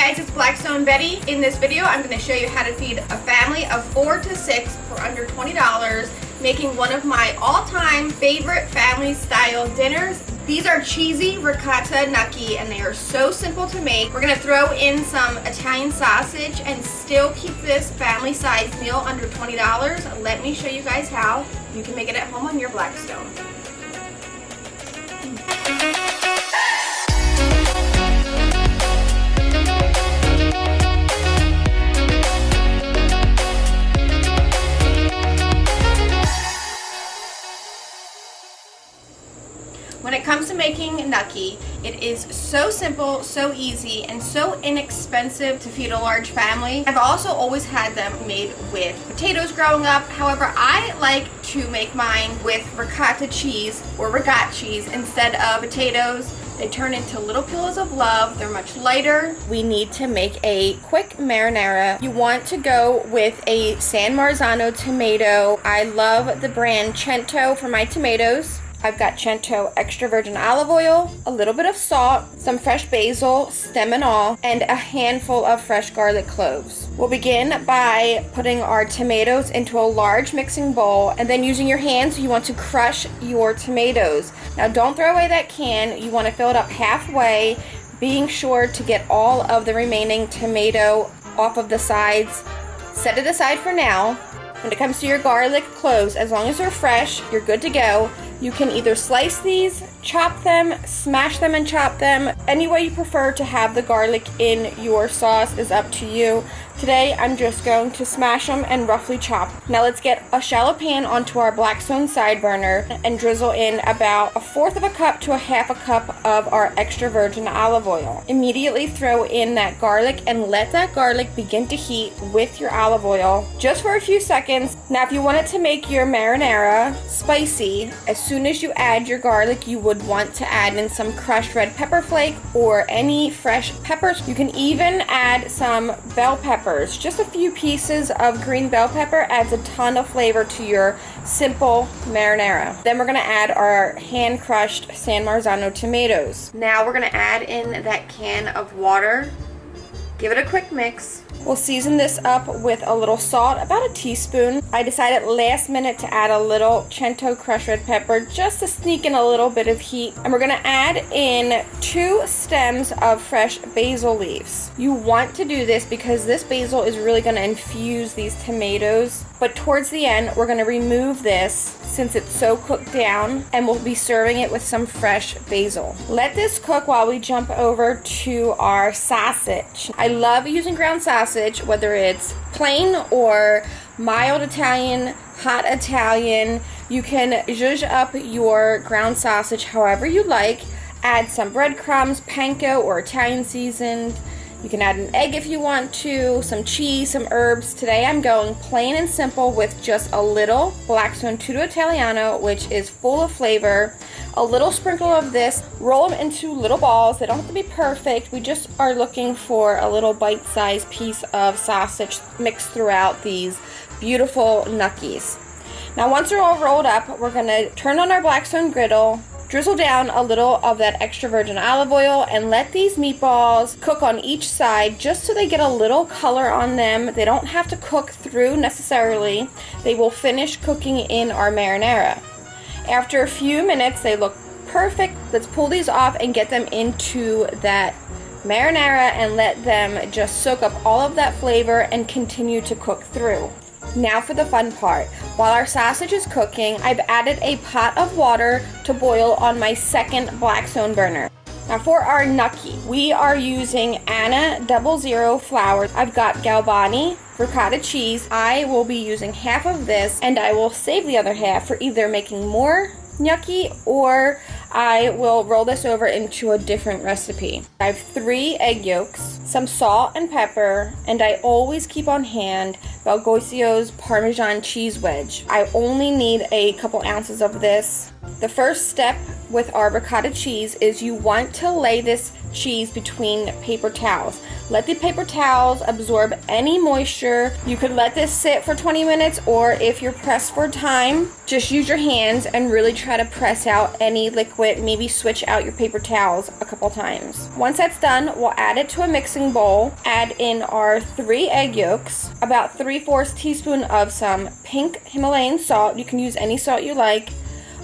guys, it's Blackstone Betty. In this video, I'm going to show you how to feed a family of 4 to 6 for under $20, making one of my all-time favorite family-style dinners. These are cheesy ricotta gnocchi, and they are so simple to make. We're going to throw in some Italian sausage and still keep this family-sized meal under $20. Let me show you guys how. You can make it at home on your Blackstone. When it comes to making gnocchi, it is so simple, so easy, and so inexpensive to feed a large family. I've also always had them made with potatoes growing up. However, I like to make mine with ricotta cheese or ricotta cheese instead of potatoes. They turn into little pillows of love. They're much lighter. We need to make a quick marinara. You want to go with a San Marzano tomato. I love the brand Cento for my tomatoes. I've got Cento extra virgin olive oil, a little bit of salt, some fresh basil, stem and all, and a handful of fresh garlic cloves. We'll begin by putting our tomatoes into a large mixing bowl, and then using your hands, you want to crush your tomatoes. Now don't throw away that can. You want to fill it up halfway, being sure to get all of the remaining tomato off of the sides. Set it aside for now. When it comes to your garlic cloves, as long as they're fresh, you're good to go. You can either slice these, chop them, smash them and chop them. Any way you prefer to have the garlic in your sauce is up to you. Today, I'm just going to smash them and roughly chop. Now let's get a shallow pan onto our Blackstone side burner and drizzle in about 1/4 of a cup to 1/2 a cup of our extra virgin olive oil. Immediately throw in that garlic and let that garlic begin to heat with your olive oil just for a few seconds. Now if you wanted to make your marinara spicy, as soon as you add your garlic, you would want to add in some crushed red pepper flake or any fresh peppers. You can even add some bell peppers. Just a few pieces of green bell pepper adds a ton of flavor to your simple marinara. Then we're going to add our hand crushed San Marzano tomatoes. Now we're going to add in that can of water. Give it a quick mix. We'll season this up with a little salt, about a teaspoon. I decided last minute to add a little Cento crushed red pepper just to sneak in a little bit of heat. And we're gonna add in 2 stems of fresh basil leaves. You want to do this because this basil is really gonna infuse these tomatoes. But towards the end, we're gonna remove this since it's so cooked down, and we'll be serving it with some fresh basil. Let this cook while we jump over to our sausage. I love using ground sausage, whether it's plain or mild Italian, hot Italian. You can zhuzh up your ground sausage however you like. Add some breadcrumbs, panko or Italian seasoned. You can add an egg if you want to, some cheese, some herbs. Today I'm going plain and simple with just a little Blackstone Tutto Italiano, which is full of flavor. A little sprinkle of this. Roll them into little balls. They don't have to be perfect. We just are looking for a little bite-sized piece of sausage mixed throughout these beautiful gnocchis. Now once they're all rolled up, we're going to turn on our Blackstone Griddle, drizzle down a little of that extra virgin olive oil, and let these meatballs cook on each side just so they get a little color on them. They don't have to cook through necessarily. They will finish cooking in our marinara. After a few minutes, they look perfect. Let's pull these off and get them into that marinara and let them just soak up all of that flavor and continue to cook through. Now for the fun part. While our sausage is cooking, I've added a pot of water to boil on my second Blackstone burner. Now for our gnocchi, we are using Anna 00 flour. I've got Galbani ricotta cheese. I will be using half of this, and I will save the other half for either making more gnocchi or I will roll this over into a different recipe. I have 3 egg yolks, some salt and pepper, and I always keep on hand Belgosio's Parmesan cheese wedge. I only need a couple ounces of this. The first step with our ricotta cheese is you want to lay this cheese between paper towels. Let the paper towels absorb any moisture. You could let this sit for 20 minutes, or if you're pressed for time, just use your hands and really try to press out any liquid. Maybe switch out your paper towels a couple times. Once that's done, we'll add it to a mixing bowl. Add in our 3 egg yolks, about 3/4 teaspoon of some pink Himalayan salt. You can use any salt you like.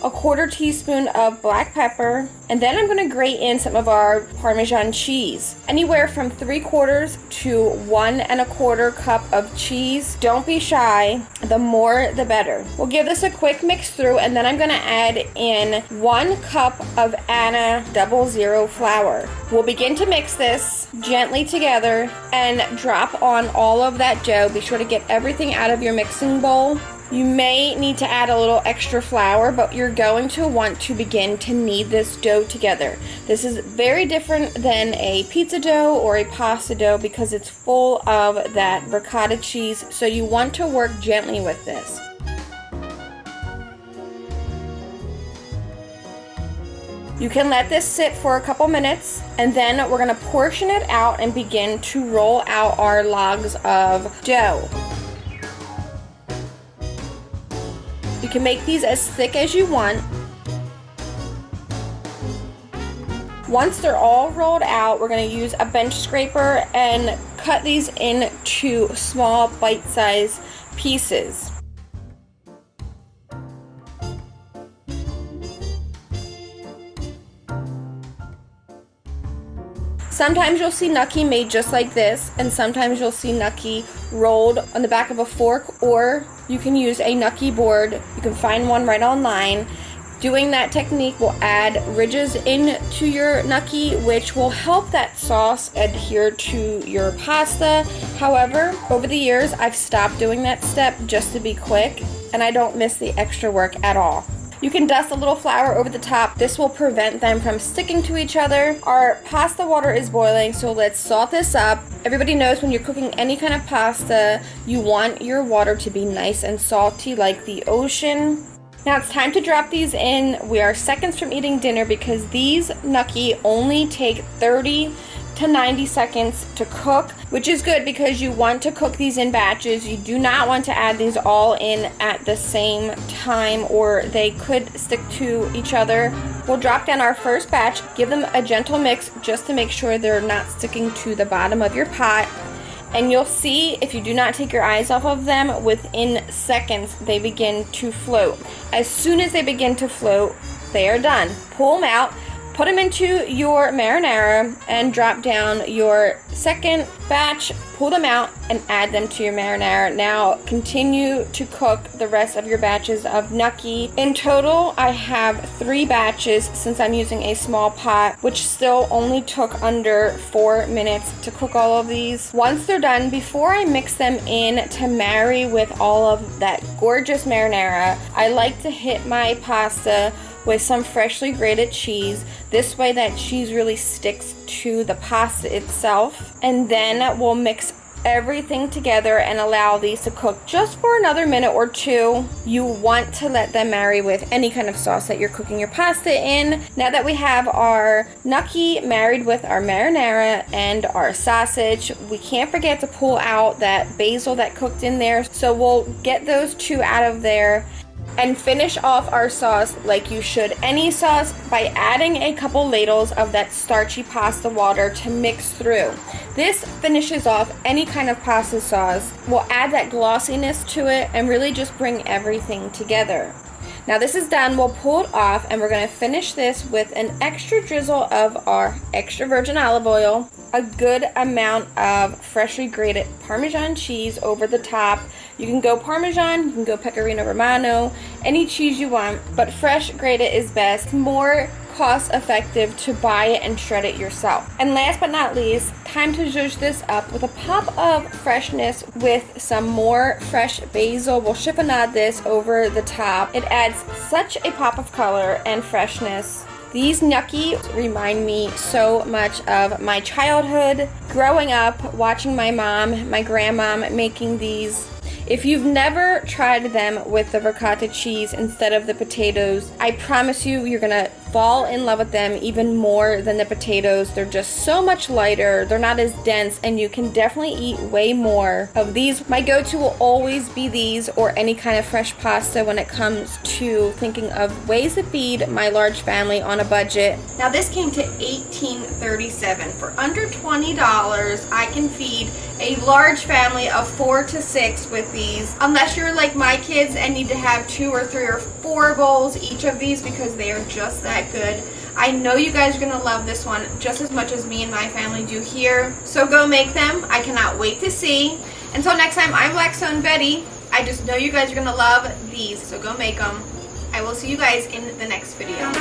A 1/4 teaspoon of black pepper, and then I'm going to grate in some of our Parmesan cheese. Anywhere from 3/4 to 1 1/4 cup of cheese. Don't be shy, the more the better. We'll give this a quick mix through, and then I'm going to add in 1 cup of Anna 00 flour. We'll begin to mix this gently together and drop on all of that dough. Be sure to get everything out of your mixing bowl. You may need to add a little extra flour, but you're going to want to begin to knead this dough together. This is very different than a pizza dough or a pasta dough because it's full of that ricotta cheese, so you want to work gently with this. You can let this sit for a couple minutes, and then we're going to portion it out and begin to roll out our logs of dough. You can make these as thick as you want. Once they're all rolled out, we're going to use a bench scraper and cut these into small bite-sized pieces. Sometimes you'll see gnocchi made just like this, and sometimes you'll see gnocchi rolled on the back of a fork, or you can use a gnocchi board. You can find one right online. Doing that technique will add ridges into your gnocchi, which will help that sauce adhere to your pasta. However, over the years, I've stopped doing that step just to be quick, and I don't miss the extra work at all. You can dust a little flour over the top. This will prevent them from sticking to each other. Our pasta water is boiling, so let's salt this up. Everybody knows when you're cooking any kind of pasta, you want your water to be nice and salty like the ocean. Now it's time to drop these in. We are seconds from eating dinner because these gnocchi only take 30 to 90 seconds to cook, which is good because you want to cook these in batches. You do not want to add these all in at the same time or they could stick to each other. We'll drop down our first batch, give them a gentle mix just to make sure they're not sticking to the bottom of your pot. And you'll see if you do not take your eyes off of them, within seconds they begin to float. As soon as they begin to float, they are done. Pull them out. Put them into your marinara and drop down your second batch, pull them out and add them to your marinara. Now continue to cook the rest of your batches of gnocchi. In total, I have 3 batches since I'm using a small pot, which still only took under 4 minutes to cook all of these. Once they're done, before I mix them in to marry with all of that gorgeous marinara, I like to hit my pasta with some freshly grated cheese. This way that cheese really sticks to the pasta itself. And then we'll mix everything together and allow these to cook just for another minute or 2. You want to let them marry with any kind of sauce that you're cooking your pasta in. Now that we have our gnocchi married with our marinara and our sausage, we can't forget to pull out that basil that cooked in there. So we'll get those 2 out of there and finish off our sauce like you should any sauce by adding a couple ladles of that starchy pasta water to mix through. This finishes off any kind of pasta sauce. We'll add that glossiness to it and really just bring everything together. Now this is done, we'll pull it off and we're going to finish this with an extra drizzle of our extra virgin olive oil, a good amount of freshly grated Parmesan cheese over the top. You can go Parmesan, you can go Pecorino Romano, any cheese you want, but fresh grated is best. More cost effective to buy it and shred it yourself. And last but not least, time to zhuzh this up with a pop of freshness with some more fresh basil. We'll chiffonade this over the top. It adds such a pop of color and freshness. These gnocchi remind me so much of my childhood, growing up, watching my mom, my grandmom making these. If you've never tried them with the ricotta cheese instead of the potatoes, I promise you, you're gonna fall in love with them even more than the potatoes. They're just so much lighter, they're not as dense, and you can definitely eat way more of these. My go-to will always be these or any kind of fresh pasta when it comes to thinking of ways to feed my large family on a budget. Now this came to $18.37. For under $20, I can feed a large family of 4 to 6 with these, unless you're like my kids and need to have 2 or 3 or 4 bowls each of these because they are just that good. I know you guys are going to love this one just as much as me and my family do here. So go make them. I cannot wait to see. Until next time, I'm Blackstone Betty. I just know you guys are going to love these, so go make them. I will see you guys in the next video.